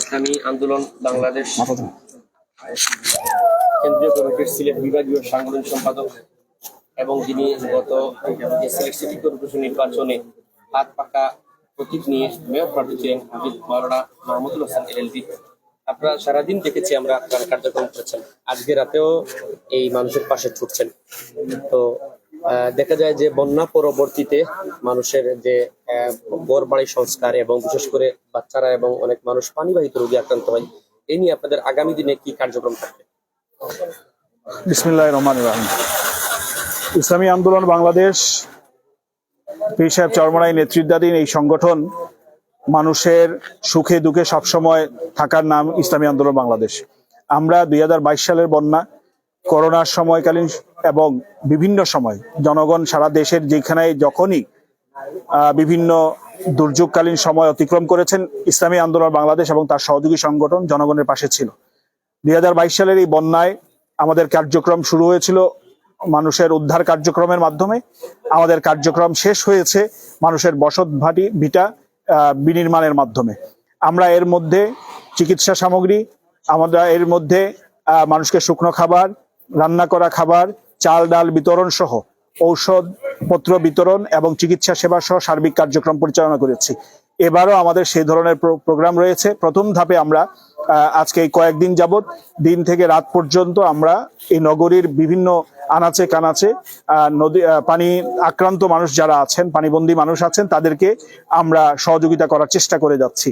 ইসলামী আন্দোলন বাংলাদেশ কেন্দ্রীয় কমিটির সিলেট বিভাগীয় সাংগঠনিক সম্পাদক এবং যিনি গত সিলেট সিটি কর্পোরেশন নির্বাচনে হাত পাকা প্রতীক নিয়ে মেয়র প্রার্থী ছিলেন হাফিজ মাওলানা মাহমুদুল হাসান এলএলবি। আপনারা সারাদিন দেখেছি আমরা আপনার কার্যক্রম করেছেন, আজকে রাতেও এই মানুষের পাশে ছুটছেন। তো দেখা যায় যে বন্যা পরবর্তীতে মানুষের যে ঘর বাড়ি সংস্কার এবং বিশেষ করে বাচ্চারা এবং অনেক মানুষ পানিবাহিত রোগে আক্রান্ত হয়, এই নিয়ে আপনাদের আগামী দিনে কি কার্যক্রম থাকবে? বিসমিল্লাহির রহমানির রহিম। ইসলামী আন্দোলন বাংলাদেশ পীর সাহেব চরমনাই নেতৃত্বাধীন এই সংগঠন মানুষের সুখে দুঃখে সবসময় থাকার নাম ইসলামী আন্দোলন বাংলাদেশ। আমরা 2022 সালের বন্যা, করোনার সময়কালীন এবং বিভিন্ন সময় জনগণ সারা দেশের যেখানে যখনই বিভিন্ন দুর্যোগকালীন সময় অতিক্রম করেছেন, ইসলামী আন্দোলন বাংলাদেশ এবং তার সহযোগী সংগঠন জনগণের পাশে ছিল। 2022 সালের এই বন্যায় আমাদের কার্যক্রম শুরু হয়েছিল মানুষের উদ্ধার কার্যক্রমের মাধ্যমে। আমাদের কার্যক্রম শেষ হয়েছে মানুষের বসত ভিটা বিনির্মাণের মাধ্যমে। আমরা এর মধ্যে চিকিৎসা সামগ্রী, আমরা এর মধ্যে মানুষকে শুকনো খাবার, রান্না করা খাবার, চাল ডাল বিতরণ সহ ঔষধপত্র বিতরণ এবং চিকিৎসা সেবা সহ সার্বিক কার্যক্রম পরিচালনা করেছি। এবারও আমাদের সেই ধরনের প্রোগ্রাম রয়েছে। প্রথম ধাপে আমরা আজকে এই কয়েকদিন যাবত দিন থেকে রাত পর্যন্ত আমরা এই নগরীর বিভিন্ন আনাচে কানাচে নদী পানি আক্রান্ত মানুষ যারা আছেন, পানিবন্দী মানুষ আছেন, তাদেরকে আমরা সহযোগিতা করার চেষ্টা করে যাচ্ছি।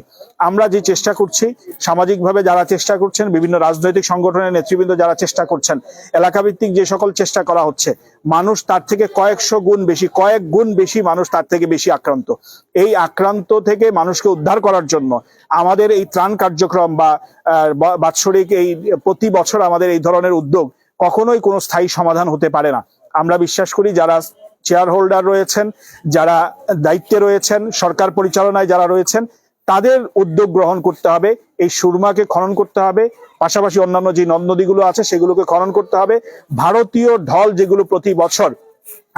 আমরা যে চেষ্টা করছি, সামাজিকভাবে যারা চেষ্টা করছেন, বিভিন্ন রাজনৈতিক সংগঠনের নেতৃবৃন্দ যারা চেষ্টা করছেন, এলাকাভিত্তিক যে সকল চেষ্টা করা হচ্ছে, মানুষ তার থেকে কয়েক গুণ বেশি মানুষ তার থেকে বেশি আক্রান্ত। এই আক্রান্ত থেকে মানুষকে উদ্ধার করার জন্য আমাদের এই ত্রাণ কার্যক্রম বা বাৎসরিক এই প্রতি বছর আমাদের এই ধরনের উদ্যোগ কখনোই কোনো স্থায়ী সমাধান হতে পারে না। আমরা বিশ্বাস করি যারা চেয়ার হোল্ডার রয়েছেন, যারা দায়িত্বে রয়েছেন, সরকার পরিচালনায় যারা রয়েছেন, তাদের উদ্যোগ গ্রহণ করতে হবে। এই সুরমাকে খনন করতে হবে, পাশাপাশি অন্যান্য যে নদ নদীগুলো আছে সেগুলোকে খনন করতে হবে। ভারতীয় ঢল যেগুলো প্রতি বছর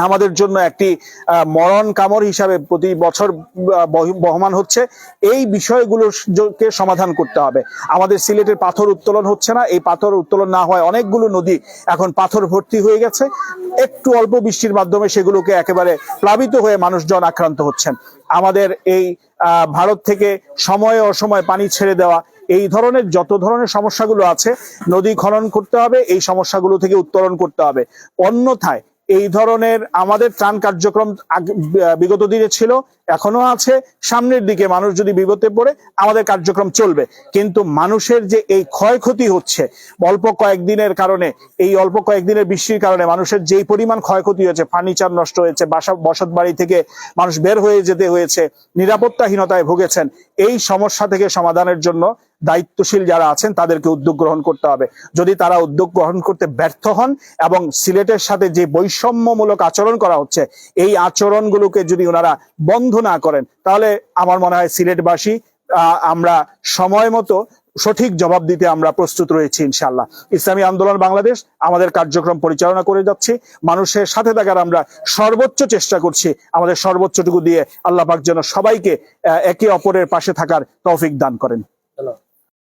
আমাদের জন্য একটি মরণ কামড় হিসাবে প্রতি বছর বহমান হচ্ছে, এই বিষয়গুলোকে সমাধান করতে হবে। আমাদের সিলেটের পাথর উত্তোলন হচ্ছে না, এই পাথর উত্তোলন না হয় অনেকগুলো নদী এখন পাথর ভর্তি হয়ে গেছে। একটু অল্প বৃষ্টির মাধ্যমে সেগুলোকে একেবারে প্লাবিত হয়ে মানুষজন আক্রান্ত হচ্ছেন। আমাদের এই ভারত থেকে সময়ে অসময়ে পানি ছেড়ে দেওয়া, এই ধরনের যত ধরনের সমস্যাগুলো আছে, নদী খনন করতে হবে, এই সমস্যাগুলো থেকে উত্তরণ করতে হবে। অন্যথায় এই ধরনের আমাদের ত্রাণ কার্যক্রম বিগত দিনে ছিল, এখনো আছে, সামনের দিকে মানুষ যদি বিপদে পড়ে আমাদের কার্যক্রম চলবে। কিন্তু মানুষের যে এই ক্ষয়ক্ষতি হচ্ছে অল্প কয়েকদিনের বৃষ্টির কারণে মানুষের যেই পরিমাণ ক্ষয়ক্ষতি হয়েছে, ফার্নিচার নষ্ট হয়েছে, বসত বাড়ি থেকে মানুষ বের হয়ে যেতে হয়েছে, নিরাপত্তাহীনতায় ভুগেছেন, এই সমস্যা থেকে সমাধানের জন্য দায়িত্বশীল যারা আছেন তাদেরকে উদ্যোগ গ্রহণ করতে হবে। যদি তারা উদ্যোগ গ্রহণ করতে ব্যর্থ হন এবং সিলেটের সাথে যে বৈষম্যমূলক আচরণ করা হচ্ছে, এই আচরণগুলোকে যদি ওনারা বন্ধ না করেন, তাহলে আমার মনে হয় সিলেটবাসী আমরা সময় মতো সঠিক জবাব দিতে আমরা প্রস্তুত রয়েছি ইনশাআল্লাহ। ইসলামী আন্দোলন বাংলাদেশ আমাদের কার্যক্রম পরিচালনা করে যাচ্ছি, মানুষের সাথে থাকার আমরা সর্বোচ্চ চেষ্টা করছি। আমাদের সর্বোচ্চটুকু দিয়ে আল্লাহ পাক যেন সবাইকে একে অপরের পাশে থাকার তৌফিক দান করেন।